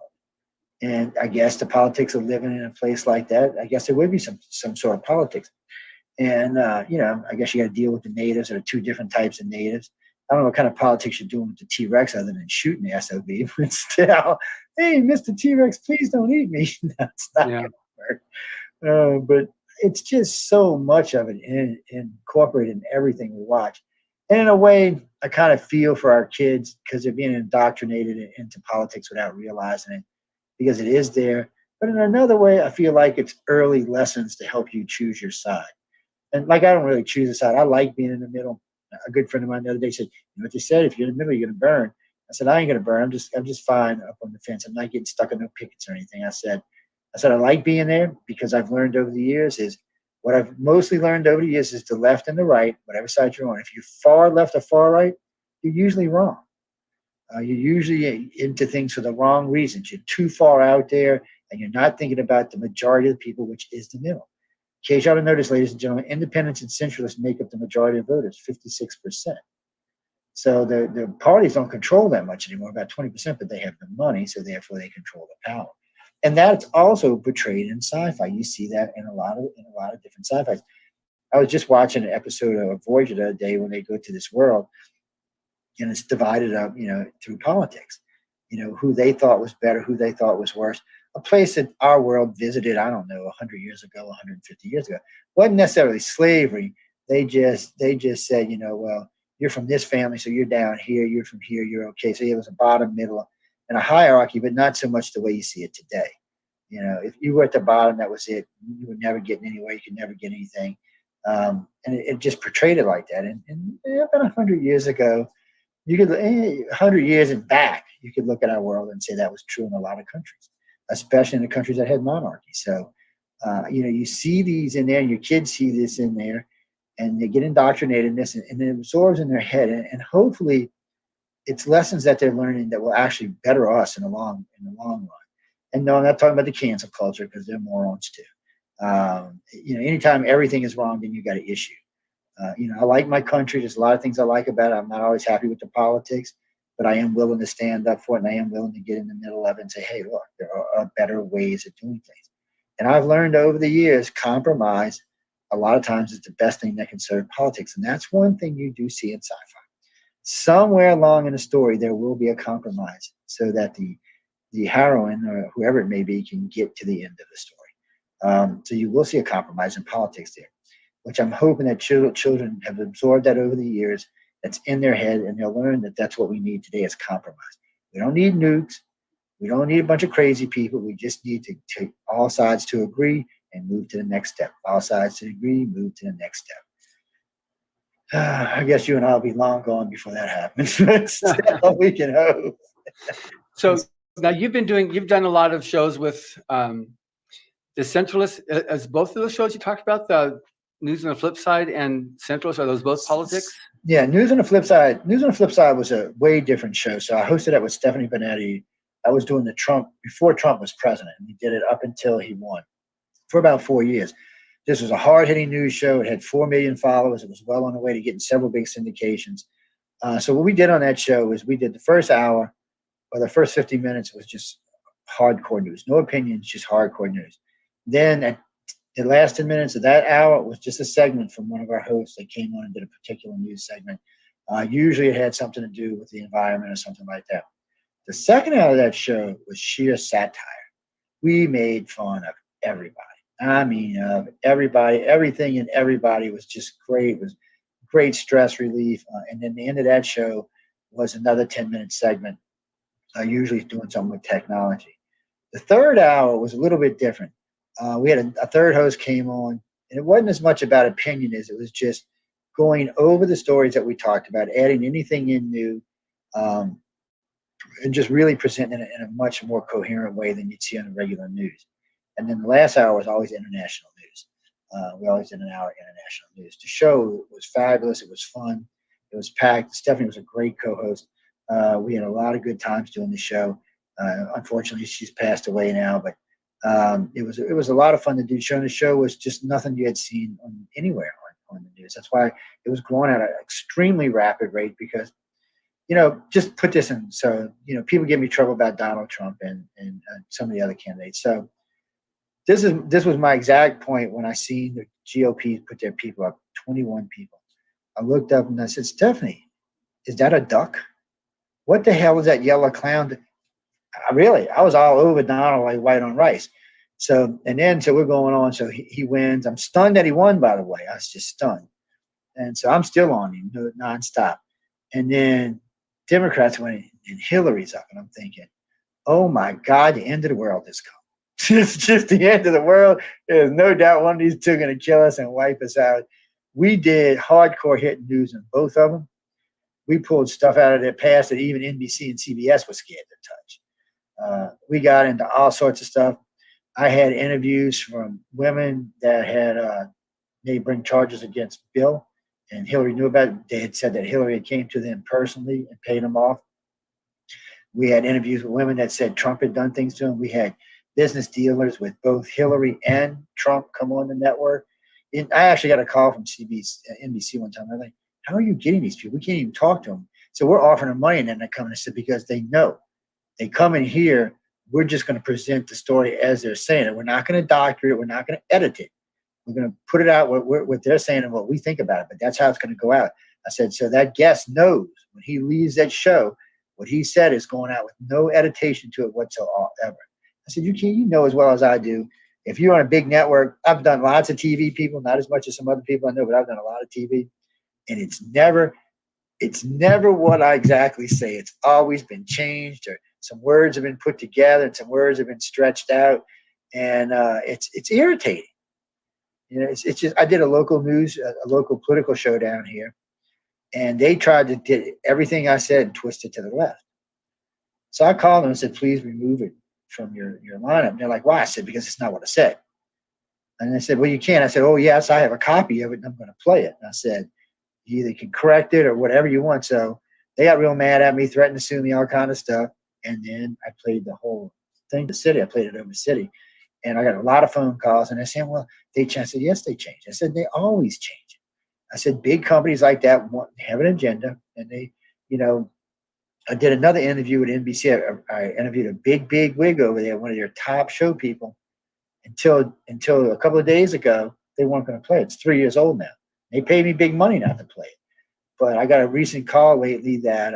it. And I guess the politics of living in a place like that, I guess there would be some sort of politics. And, I guess you got to deal with the natives. There are 2 different types of natives. I don't know what kind of politics you're doing with the T-Rex other than shooting the SOB, but still, hey, Mr. T-Rex, please don't eat me. That's not going to work. But it's just so much of it incorporated in everything we watch. And in a way, I kind of feel for our kids because they're being indoctrinated into politics without realizing it, because it is there. But in another way, I feel like it's early lessons to help you choose your side. And like, I don't really choose a side. I like being in the middle. A good friend of mine the other day said, "You know what they said? If you're in the middle, you're going to burn." I said, "I ain't going to burn. I'm just fine up on the fence. I'm not getting stuck on no pickets or anything." I said, I like being there because I've learned over the years is what I've mostly learned over the years is the left and the right, whatever side you're on. If you're far left or far right, you're usually wrong. You're usually into things for the wrong reasons. You're too far out there, and you're not thinking about the majority of the people, which is the middle. In case y'all don't notice, ladies and gentlemen, independents and centralists make up the majority of voters, 56%. So the parties don't control that much anymore, about 20%, but they have the money, so therefore they control the power. And that's also portrayed in sci-fi. You see that in a lot of different sci-fis. I was just watching an episode of Voyager the other day when they go to this world, and it's divided up, through politics. Who they thought was better, who they thought was worse. A place that our world visited, I don't know, 100 years ago, 150 years ago. Wasn't necessarily slavery, They just said, well, you're from this family, so you're down here. You're from here, you're okay. So it was a bottom, middle, and a hierarchy, but not so much the way you see it today. If you were at the bottom, that was it. You were never getting anywhere. You could never get anything. And it just portrayed it like that. And about 100 years ago, you could 100 years and back, you could look at our world and say that was true in a lot of countries, especially in the countries that had monarchy. So, you see these in there, and your kids see this in there, and they get indoctrinated in this, and it absorbs in their head. And hopefully, it's lessons that they're learning that will actually better us in the long run. And no, I'm not talking about the cancel culture, because they're morons too. Anytime everything is wrong, then you got an issue. I like my country. There's a lot of things I like about it. I'm not always happy with the politics, but I am willing to stand up for it, and I am willing to get in the middle of it and say, hey, look, there are better ways of doing things. And I've learned over the years, compromise a lot of times is the best thing that can serve politics. And that's one thing you do see in sci-fi. Somewhere along in the story, there will be a compromise so that the heroine or whoever it may be can get to the end of the story. So you will see a compromise in politics there, which I'm hoping that children have absorbed that over the years. That's in their head, and they'll learn that that's what we need today is compromise. We don't need nukes. We don't need a bunch of crazy people. We just need to take all sides to agree and move to the next step. All sides to agree, move to the next step. I guess you and I will be long gone before that happens. We can hope. So now you've done a lot of shows with the Centralist. As both of those shows you talked about, the News on the Flip Side and Centralist, are those both politics? Yeah, News on the Flip Side. News on the Flip Side was a way different show. So I hosted that with Stephanie Benetti. I was doing the Trump before Trump was president. We did it up until he won for about 4 years. This was a hard-hitting news show. It had 4 million followers. It was well on the way to getting several big syndications. So what we did on that show is we did the first hour, or the first 50 minutes was just hardcore news. No opinions, just hardcore news. Then at the last 10 minutes of that hour was just a segment from one of our hosts that came on and did a particular news segment. Usually it had something to do with the environment or something like that. The second hour of that show was sheer satire. We made fun of everybody. I mean, everybody, everything and everybody was just great. It was great stress relief. And then the end of that show was another 10-minute segment, usually doing something with technology. The third hour was a little bit different. We had a third host came on, and it wasn't as much about opinion as it was just going over the stories that we talked about, adding anything in new, and just really presenting it in a much more coherent way than you'd see on the regular news. And then the last hour was always international news. We always did an hour international news. The show was fabulous. It was fun. It was packed. Stephanie was a great co-host. We had a lot of good times doing the show. Unfortunately, she's passed away now, but it was a lot of fun to do. The show was just nothing you had seen anywhere on the news. That's why it was growing at an extremely rapid rate because, just put this in. So, people give me trouble about Donald Trump and some of the other candidates. So this was my exact point when I seen the GOP put their people up, 21 people. I looked up and I said, Stephanie, is that a duck? What the hell is that yellow clown? I was all over Donald like white on rice. So we're going on. So he wins. I'm stunned that he won, by the way. I was just stunned. And so I'm still on him nonstop. And then Democrats went and Hillary's up. And I'm thinking, oh my God, the end of the world is coming. It's just the end of the world. There's no doubt one of these two are going to kill us and wipe us out. We did hardcore hit news on both of them. We pulled stuff out of their past that even NBC and CBS was scared to touch. We got into all sorts of stuff. I had interviews from women that had they bring charges against Bill, and Hillary knew about it. They had said that Hillary came to them personally and paid them off. We had interviews with women that said Trump had done things to them. We had business dealers with both Hillary and Trump come on the network. And I actually got a call from NBC one time. I'm like, how are you getting these people? We can't even talk to them. So we're offering them money, and then they come and say, because they know. They come in here, we're just going to present the story as they're saying it. We're not going to doctor it. We're not going to edit it. We're going to put it out what they're saying and what we think about it. But that's how it's going to go out. I said, so that guest knows when he leaves that show, what he said is going out with no editation to it whatsoever. I said, you know as well as I do, if you're on a big network, I've done lots of TV, people, not as much as some other people I know, but I've done a lot of TV, and it's never what I exactly say. It's always been changed, or some words have been put together and some words have been stretched out, and it's irritating. It's just, I did a local political show down here, and they tried to get everything I said and twist it to the left. So I called them and said, please remove it from your lineup. And they're like, why? I said, because it's not what I said. And they said, well, you can't. I said, oh, yes, I have a copy of it, and I'm going to play it. And I said, you either can correct it or whatever you want. So they got real mad at me, threatened to sue me, all kind of stuff. And then I played the whole thing to city. I played it over city. And I got a lot of phone calls. And they said, well, they changed. I said, yes, they changed. I said, they always change. I said, big companies like that have an agenda. And they, I did another interview with NBC. I interviewed a big wig over there, one of their top show people. Until a couple of days ago, they weren't going to play it. It's 3 years old now. They pay me big money not to play it. But I got a recent call lately that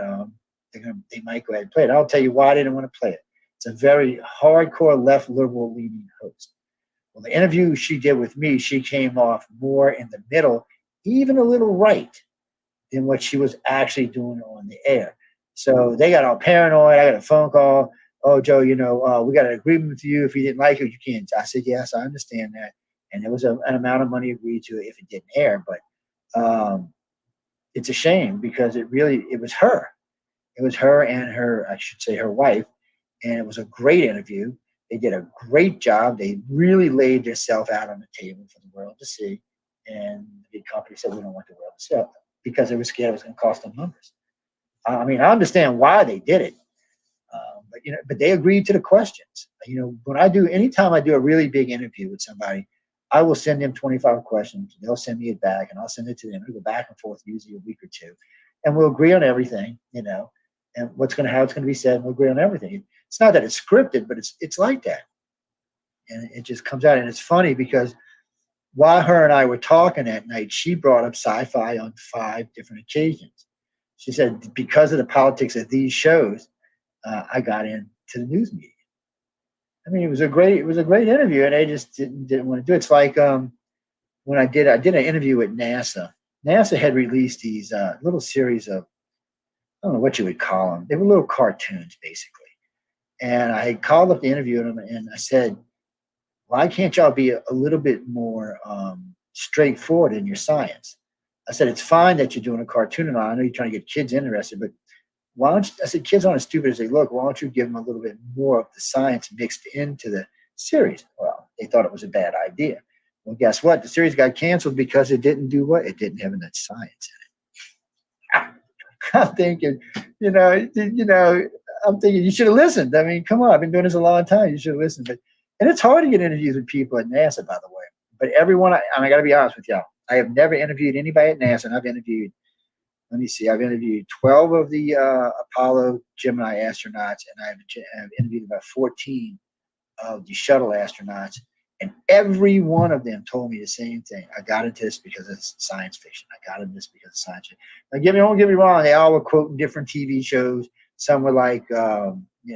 they might go ahead and play it. I'll tell you why I didn't want to play it. It's a very hardcore left liberal leaning host. Well, the interview she did with me, she came off more in the middle, even a little right, than what she was actually doing on the air. So they got all paranoid. I got a phone call. Oh, Joe, we got an agreement with you. If you didn't like it, you can't. I said, yes, I understand that. And there was an amount of money agreed to if it didn't air. But it's a shame because it was her. It was her and her wife. And it was a great interview. They did a great job. They really laid themselves out on the table for the world to see. And the big company said, we don't want the world to see it because they were scared it was going to cost them numbers. I mean, I understand why they did it. But they agreed to the questions. Anytime I do a really big interview with somebody, I will send them 25 questions. They'll send me it back, and I'll send it to them. We'll go back and forth, usually a week or two, and we'll agree on everything, and how it's going to be said. And we'll agree on everything. It's not that it's scripted, but it's like that, and it just comes out. And it's funny because while her and I were talking that night, she brought up sci-fi on 5 different occasions. She said because of the politics of these shows, I got into the news media. I mean, it was a great interview, and they just didn't want to do it. It's like when I did an interview with NASA. NASA had released these little series of, I don't know what you would call them. They were little cartoons, basically. And I had called up to interview them, and I said, why can't y'all be a little bit more straightforward in your science? I said, it's fine that you're doing a cartoon, and I know you're trying to get kids interested, but why don't you, I said, kids aren't as stupid as they look. Why don't you give them a little bit more of the science mixed into the series? Well, they thought it was a bad idea. Well, guess what? The series got canceled because it didn't do what? It didn't have enough science in it. I'm thinking, you should have listened. I mean, come on, I've been doing this a long time. You should have listened. And it's hard to get interviews with people at NASA, by the way. But everyone, I got to be honest with y'all. I have never interviewed anybody at NASA, and I've interviewed 12 of the Apollo Gemini astronauts, and I've interviewed about 14 of the shuttle astronauts, and every one of them told me the same thing. I got into this because of science fiction. I got into this because of science fiction. Now, don't get me wrong. They all were quoting different TV shows. Some were like,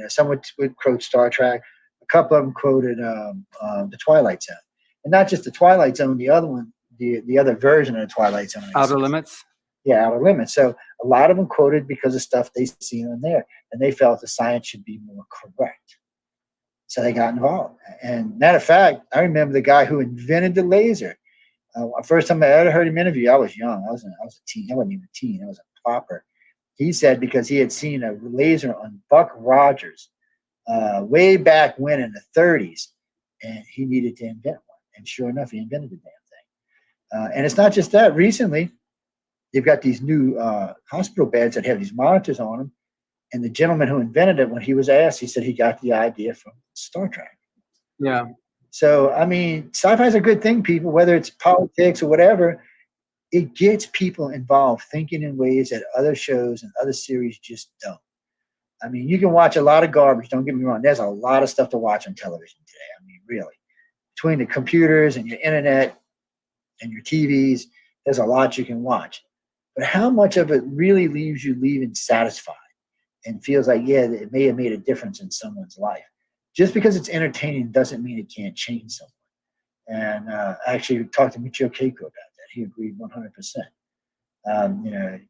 some would quote Star Trek. A couple of them quoted The Twilight Zone. And not just The Twilight Zone, the other one, the other version of The Twilight Zone. Outer Limits? Yeah, Outer Limits. So a lot of them quoted because of stuff they seen on there, and they felt the science should be more correct. So they got involved. And matter of fact, I remember the guy who invented the laser. First time I ever heard him interview, I was young. I was a teen. I wasn't even a teen. I was a popper. He said because he had seen a laser on Buck Rogers way back when in the 30s, and he needed to invent one. And sure enough, he invented the damn thing. And it's not just that. Recently, they've got these new hospital beds that have these monitors on them. And the gentleman who invented it, when he was asked, he said he got the idea from Star Trek. Yeah. So, I mean, sci-fi is a good thing, people, whether it's politics or whatever. It gets people involved, thinking in ways that other shows and other series just don't. I mean, you can watch a lot of garbage. Don't get me wrong. There's a lot of stuff to watch on television today. I mean, really. Between the computers and your internet and your TVs, there's a lot you can watch. But how much of it really leaves you leaving satisfied and feels like, yeah, it may have made a difference in someone's life? Just because it's entertaining doesn't mean it can't change someone. And I actually talked to Michio Keiko about that. He agreed 100%. You know,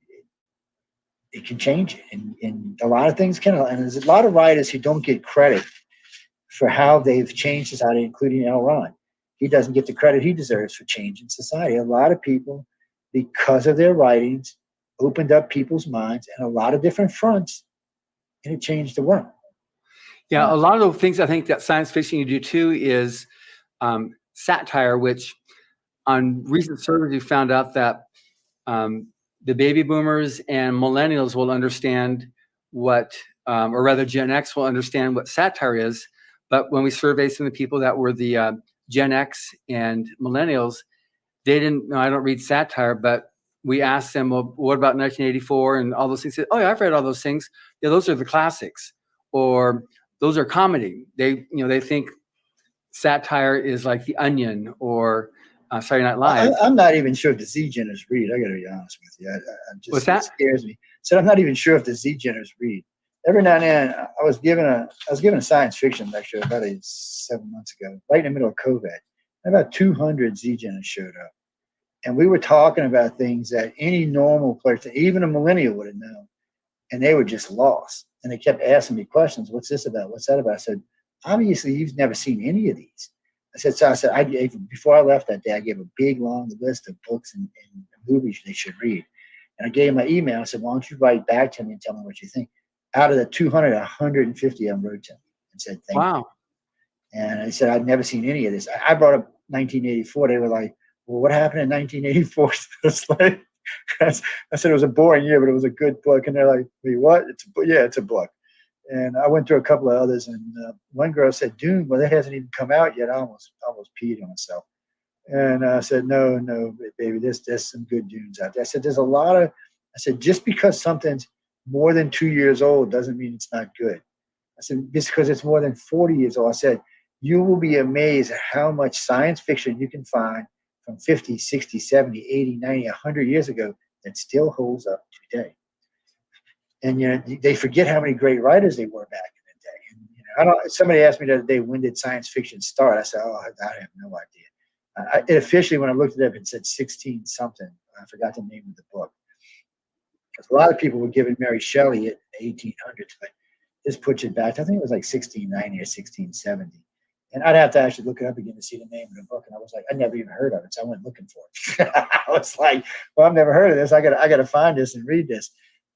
it can change it, and a lot of things can. And there's a lot of writers who don't get credit for how they've changed society, including L. Ron. He doesn't get the credit he deserves for changing society. A lot of people, because of their writings, opened up people's minds in a lot of different fronts, and it changed the world. Yeah, a lot of the things I think that science fiction you do too is satire, which on recent surveys we found out that the baby boomers and millennials will understand what, or rather Gen X will understand what satire is. But when we surveyed some of the people that were the Gen X and millennials, they didn't know. I don't read satire, but we asked them, well, what about 1984 and all those things? They said, oh yeah, I've read all those things. Yeah, those are the classics, or those are comedy. They think satire is like The Onion or Saturday Night Live. I'm not even sure if the Z-Geners read. I got to be honest with you. What's that? It scares me. So I'm not even sure if the Z-Geners read. Every now and then, I was given a science fiction lecture about 7 months ago, right in the middle of COVID. About 200 Z-Geners showed up, and we were talking about things that any normal person, even a millennial, would have known, and they were just lost. And they kept asking me questions. What's this about? What's that about? I said, obviously, you've never seen any of these. Before I left that day, I gave a big, long list of books and movies they should read. And I gave them my email. I said, why don't you write back to me and tell me what you think? Out of the 200, 150 of them wrote to me and said, thank you. And I said, I'd never seen any of this. I brought up 1984. They were like, well, what happened in 1984? It's like, I said it was a boring year, but it was a good book. And they're like, wait, what? It's a book. And I went through a couple of others, and one girl said, Dune, well, it hasn't even come out yet. I almost peed on myself. And I said, no, baby, there's some good Dunes out there. I said, just because something's more than 2 years old doesn't mean it's not good. I said, just because it's more than 40 years old. I said, you will be amazed at how much science fiction you can find from 50, 60, 70, 80, 90, 100 years ago that still holds up today. And they forget how many great writers they were back in the day. And somebody asked me the other day, when did science fiction start? I said, I have no idea. It officially, when I looked it up, it said 16 something. I forgot the name of the book. Because a lot of people were giving Mary Shelley in the 1800s, but this puts it back. I think it was like 1690 or 1670. And I'd have to actually look it up again to see the name of the book. And I was like, I never even heard of it, so I went looking for it. I was like, well, I've never heard of this. I got to find this and read this.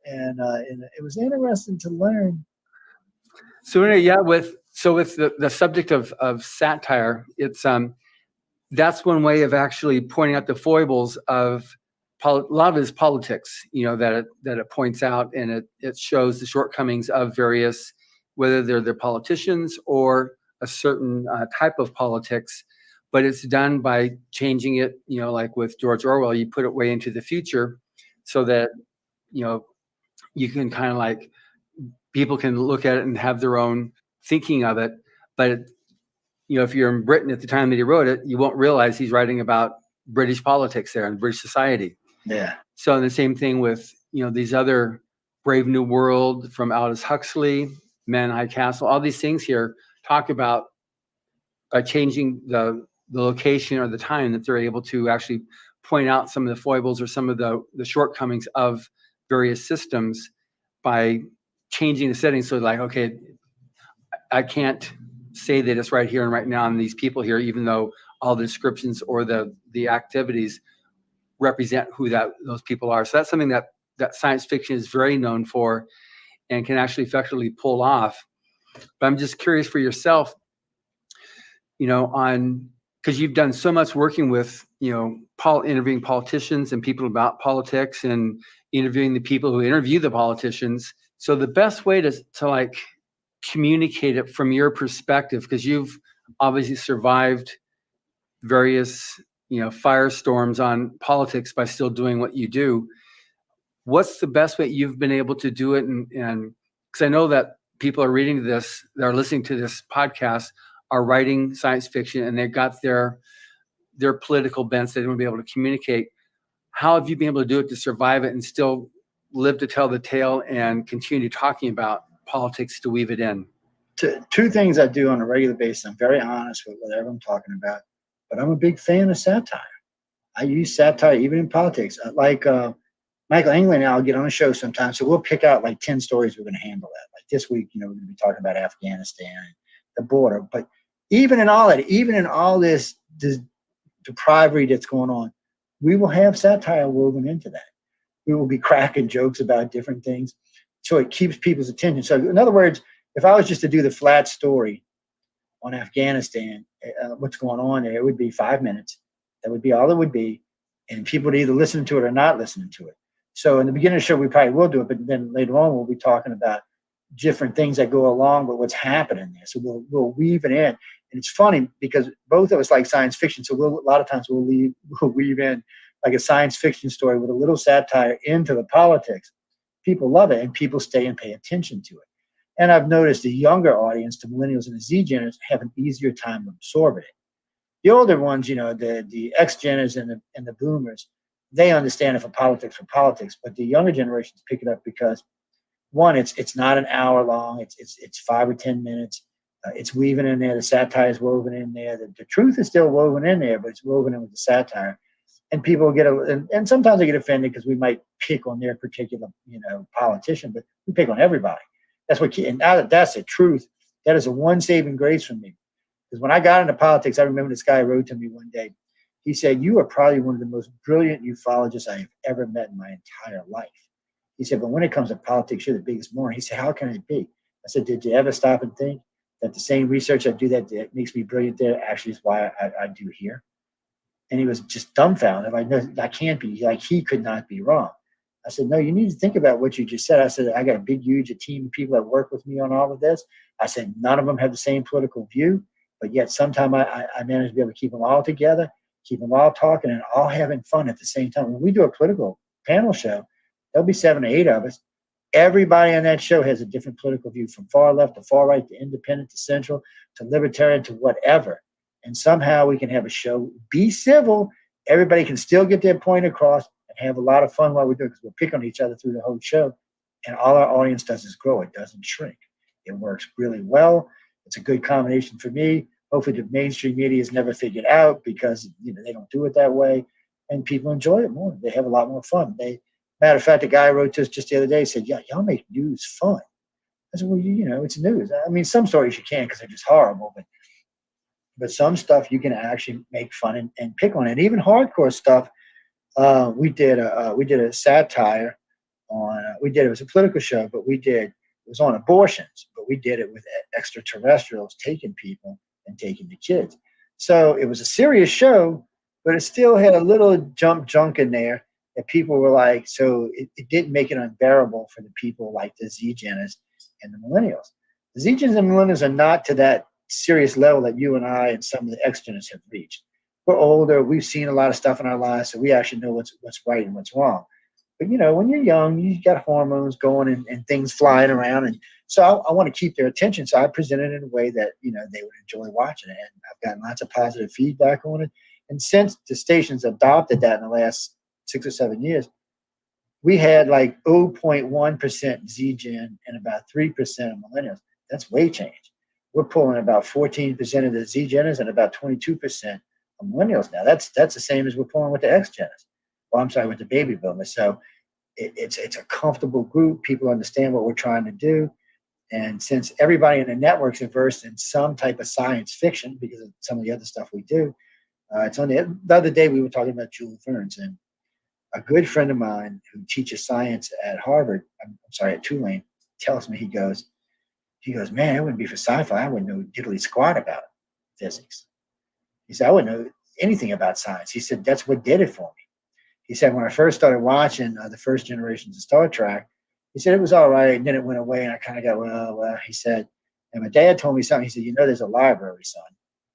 And it was interesting to learn. So with the subject of satire, it's that's one way of actually pointing out the foibles of a lot of his politics. That it points out, and it shows the shortcomings of various, whether they're the politicians or a certain type of politics. But it's done by changing it. Like with George Orwell, you put it way into the future, so that you can kind of like people can look at it and have their own thinking of it. But, if you're in Britain at the time that he wrote it, you won't realize he's writing about British politics there and British society. Yeah. So the same thing with, these other Brave New World from Aldous Huxley, Man in High Castle, all these things here talk about changing the location or the time that they're able to actually point out some of the foibles or some of the shortcomings of various systems by changing the settings. So like, okay, I can't say that it's right here and right now and these people here, even though all the descriptions or the activities represent who those people are. So that's something that science fiction is very known for and can actually effectively pull off. But I'm just curious for yourself, because you've done so much working with, interviewing politicians and people about politics and interviewing the people who interview the politicians. So the best way to like communicate it from your perspective, because you've obviously survived various, firestorms on politics by still doing what you do. What's the best way you've been able to do it? And because I know that people are reading this, they're listening to this podcast, are writing science fiction, and they've got their political bents they want to be able to communicate. How have you been able to do it to survive it and still live to tell the tale and continue talking about politics to weave it in? Two things I do on a regular basis. I'm very honest with whatever I'm talking about. but I'm a big fan of satire. I use satire even in politics. Like Michael England and I'll get on a show sometimes, so we'll pick out like 10 stories we're going to handle that. Like this week, we're going to be talking about Afghanistan, the border. But even in all this depravity that's going on, we will have satire woven into that. We will be cracking jokes about different things, so it keeps people's attention. So in other words, if I was just to do the flat story on Afghanistan, what's going on there, it would be 5 minutes. That would be all it would be. And people would either listen to it or not listen to it. So in the beginning of the show, we probably will do it, but then later on, we'll be talking about different things that go along with what's happening there. So we'll weave it in. And it's funny because both of us like science fiction. So a lot of times we'll weave in like a science fiction story with a little satire into the politics. People love it, and people stay and pay attention to it. And I've noticed the younger audience, the millennials and the Z-Geners, have an easier time absorbing it. The older ones, the X-Geners and the Boomers, they understand it for politics, but the younger generations pick it up because, one, it's not an hour long. It's 5 or 10 minutes. It's weaving in there. The satire is woven in there. The truth is still woven in there, but it's woven in with the satire. And people get and sometimes they get offended because we might pick on their particular, politician, but we pick on everybody. And now that's the truth. That is a one saving grace for me. Because when I got into politics, I remember this guy wrote to me one day. He said, "You are probably one of the most brilliant ufologists I have ever met in my entire life." He said, "But when it comes to politics, you're the biggest moron." He said, "How can it be?" I said, "Did you ever stop and think that the same research I do that makes me brilliant there actually is why I do here?" And he was just dumbfounded. Like, no, that can't be. Like, he could not be wrong. I said, "No, you need to think about what you just said." I said, "I got a huge team of people that work with me on all of this." I said, "None of them have the same political view, but yet sometime I manage to be able to keep them all together, keep them all talking and all having fun at the same time." When we do a political panel show, there'll be 7 or 8 of us. Everybody on that show has a different political view, from far left to far right to independent to central to libertarian to whatever. And somehow we can have a show, be civil. Everybody can still get their point across and have a lot of fun while we do it, because we'll pick on each other through the whole show. And all our audience does is grow. It doesn't shrink. It works really well. It's a good combination for me. Hopefully the mainstream media has never figured out, because they don't do it that way, and people enjoy it more. They have a lot more fun. Matter of fact, a guy wrote to us just the other day, said, "Yeah, y'all make news fun." I said, "Well, it's news. I mean, some stories you can't because they're just horrible, but some stuff you can actually make fun and pick on it. Even hardcore stuff. We did a satire on. It was a political show, but it was on abortions, but we did it with extraterrestrials taking people and taking the kids. So it was a serious show, but it still had a little junk in there that people were like, so it didn't make it unbearable for the people like the Z-Geners and the millennials. The Z-Geners and millennials are not to that serious level that you and I and some of the X-Geners have reached. We're older. We've seen a lot of stuff in our lives, so we actually know what's right and what's wrong. But, when you're young, you got hormones going and things flying around. And so I want to keep their attention. So I present it in a way that, they would enjoy watching it. And I've gotten lots of positive feedback on it. And since the station's adopted that in the last 6 or 7 years, we had like 0.1% Z-Gen and about 3% of millennials. That's way change. We're pulling about 14% of the Z-Geners and about 22% of millennials now. That's the same as we're pulling with the X-Geners. Well, I'm sorry, with the baby boomers. So it's a comfortable group. People understand what we're trying to do. And since everybody in the network's versed in some type of science fiction because of some of the other stuff we do, it's on the other day we were talking about Jules Verne's, and a good friend of mine who teaches science at Harvard, at Tulane, tells me, he goes, "Man, it wouldn't be for sci-fi. I wouldn't know diddly squat about physics." He said, "I wouldn't know anything about science." He said, "That's what did it for me." He said, "When I first started watching the first generations of Star Trek," he said, "it was all right, and then it went away, and I kind of got, well," he said, "and my dad told me something." He said, "There's a library, son.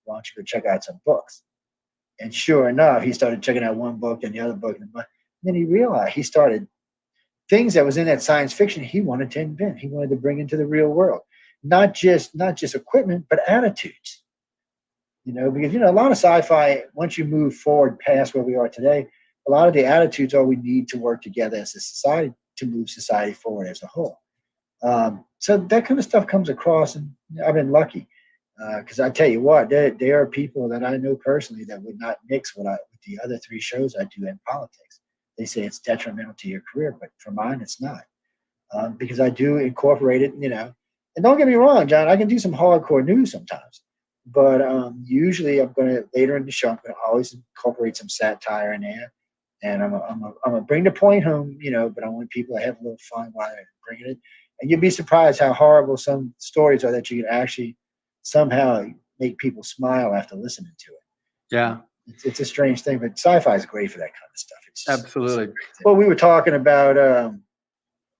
Why don't you go check out some books?" And sure enough, he started checking out one book and the other book. And then he realized he started things that was in that science fiction he wanted to invent. He wanted to bring into the real world. Not just equipment, but attitudes. Because, a lot of sci-fi, once you move forward past where we are today, a lot of the attitudes are we need to work together as a society to move society forward as a whole. So that kind of stuff comes across, and I've been lucky. Because I tell you what, there are people that I know personally that would not mix with the other 3 shows I do in politics. They say it's detrimental to your career, but for mine, it's not. Because I do incorporate it, And don't get me wrong, John, I can do some hardcore news sometimes. But usually I'm going to, later in the show, I'm going to always incorporate some satire in there. And I'm going to bring the point home, but I want people to have a little fun while they're bringing it. And you'd be surprised how horrible some stories are that you can actually somehow make people smile after listening to it. Yeah. It's a strange thing, but sci-fi is great for that kind of stuff. Absolutely. Well, we were talking about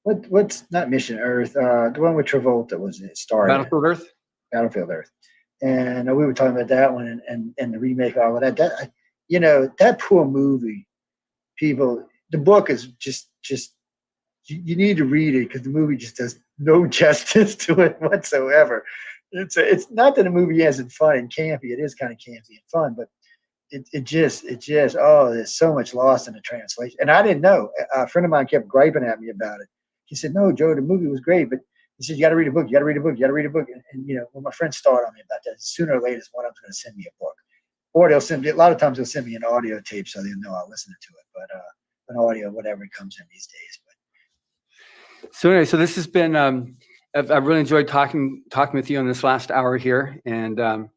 what's not Mission Earth, the one with Travolta was it started. Battlefield Earth. And we were talking about that one and the remake of all of that. That poor movie, people, the book is just you need to read it because the movie just does no justice to it whatsoever. It's not that the movie isn't fun and campy. It is kind of campy and fun, but it just there's so much lost in the translation. And I didn't know. A friend of mine kept griping at me about it. He said, "No, Joe, the movie was great, but." He said, "You got to read a book. You got to read a book. You got to read a book." And when my friends start on me about that, sooner or later, one of them's going to send me a book, or they'll send me. A lot of times, they'll send me an audio tape so they'll know I'll listen to it. But an audio, whatever it comes in these days. But so anyway, so this has been. I've really enjoyed talking with you on this last hour here, and I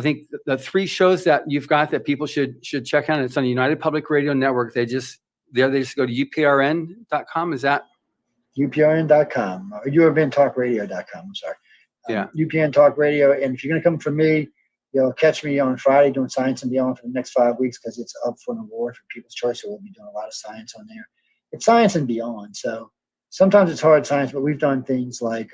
think the 3 shows that you've got that people should check out. It's on the United Public Radio Network. They just go to uprn.com. Is that? UPRN.com or URBNTalkRadio.com. I'm sorry. Yeah. UPN Talk Radio. And if you're going to come for me, you'll catch me on Friday doing Science and Beyond for the next 5 weeks because it's up for an award for People's Choice. So we'll be doing a lot of science on there. It's Science and Beyond. So sometimes it's hard science, but we've done things like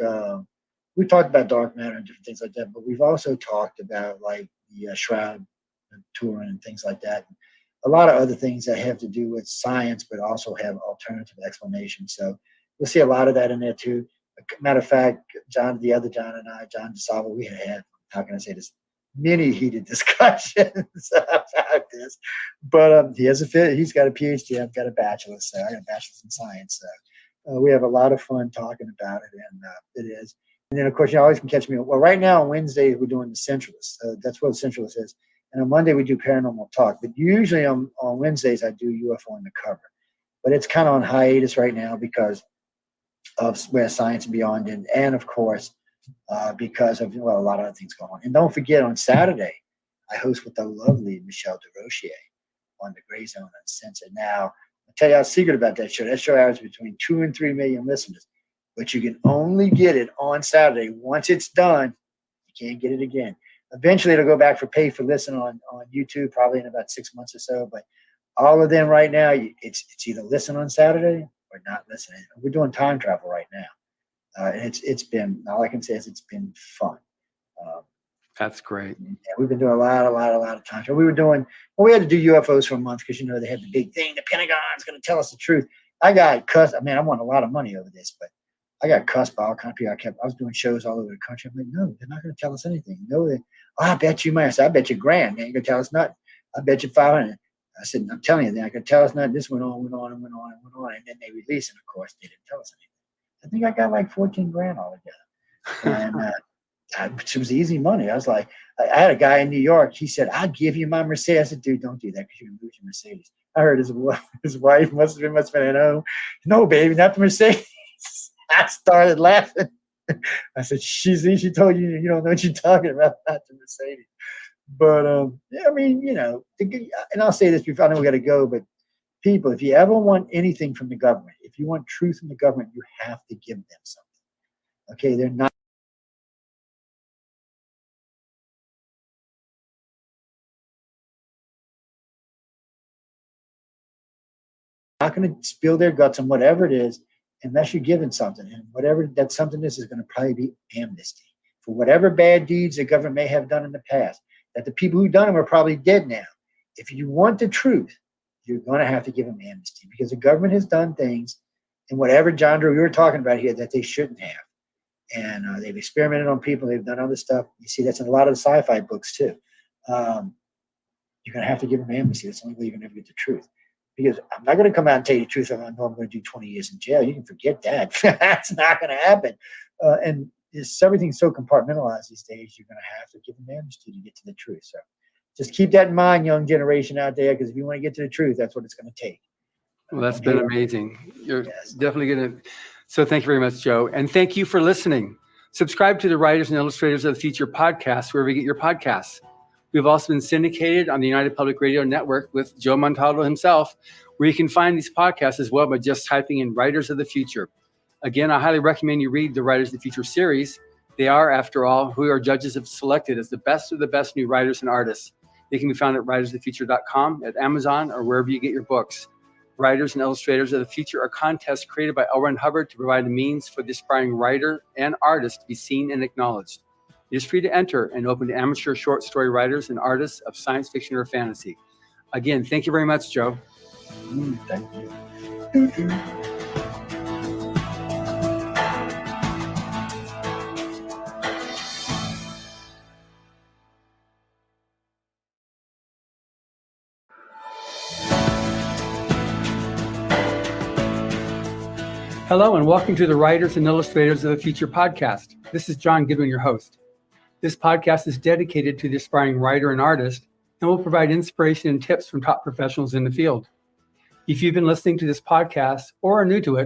we've talked about dark matter and different things like that. But we've also talked about like the shroud touring and things like that. A lot of other things that have to do with science, but also have alternative explanations. So you'll see a lot of that in there too. Matter of fact, John DeSalvo, we had, how can I say this, many heated discussions about this. But he's got a PhD, I've got a bachelor's, so I got a bachelor's in science. So we have a lot of fun talking about it, and it is. And then, of course, you always can catch me. Well, right now on Wednesdays, we're doing the Centralist. That's what the Centralist is. And on Monday, we do Paranormal Talk. But usually on Wednesdays, I do UFO Undercover. But it's kind of on hiatus right now because of where Science and Beyond and of course because of a lot of other things going on. And don't forget, on Saturday I host with the lovely Michelle DeRochier on the Gray Zone Uncensored. Now I'll tell you a secret about that show. That show averages between 2 and 3 million listeners, but you can only get it on Saturday. Once it's done, you can't get it again. Eventually it'll go back for pay for listen on YouTube, probably in about 6 months or so. But all of them right now, it's either listen on Saturday or not listening. We're doing time travel right now. And it's been, all I can say is it's been fun. That's great. Yeah, we've been doing a lot of time travel. We had to do UFOs for a month because, they had the big thing. The Pentagon's going to tell us the truth. I got cussed. I won a lot of money over this, but I got cussed by all kinds of people. I was doing shows all over the country. I'm like, no, they're not going to tell us anything. No, I bet you might. I said, I bet you $1,000. They ain't going to tell us nothing. I bet you 500. I said, I'm telling you, they're not going to tell us nothing. This went on. And then they released it. Of course, they didn't tell us anything. I think I got like $14,000 altogether. And it was easy money. I was like, I had a guy in New York. He said, I'll give you my Mercedes. I said, dude, don't do that because you're going to lose your Mercedes. I heard his wife must have been at home. No, baby, not the Mercedes. I started laughing. I said, she told you you don't know what you're talking about, not the Mercedes. But, and I'll say this before, I know we got to go, but people, if you ever want anything from the government, if you want truth from the government, you have to give them something. Okay, they're not going to spill their guts on whatever it is unless you're given something. And whatever that something is going to probably be amnesty for whatever bad deeds the government may have done in the past, that the people who done them are probably dead now. If you want the truth, you're going to have to give them amnesty because the government has done things in whatever genre we were talking about here that they shouldn't have. And they've experimented on people. They've done other stuff. You see, that's in a lot of the sci-fi books too. You're going to have to give them amnesty. That's the only way you're going to ever get the truth. Because I'm not going to come out and tell you the truth. I know I'm going to do 20 years in jail. You can forget that. That's not going to happen. And everything's so compartmentalized these days. You're going to have to give an amnesty to get to the truth. So just keep that in mind, young generation out there, because if you want to get to the truth, that's what it's going to take. Well, that's been amazing. You're definitely going to. So thank you very much, Joe. And thank you for listening. Subscribe to the Writers and Illustrators of the Future podcast, wherever you get your podcasts. We've also been syndicated on the United Public Radio Network with Joe Montaldo himself, where you can find these podcasts as well by just typing in Writers of the Future. Again, I highly recommend you read the Writers of the Future series. They are, after all, who our judges have selected as the best of the best new writers and artists. They can be found at writersofthefuture.com, at Amazon, or wherever you get your books. Writers and Illustrators of the Future are contests created by L. Ron Hubbard to provide a means for the aspiring writer and artist to be seen and acknowledged. It is free to enter and open to amateur short story writers and artists of science fiction or fantasy. Again, thank you very much, Joe. Thank you. Hello, and welcome to the Writers and Illustrators of the Future podcast. This is John Goodwin, your host. This podcast is dedicated to the aspiring writer and artist and will provide inspiration and tips from top professionals in the field. If you've been listening to this podcast or are new to it,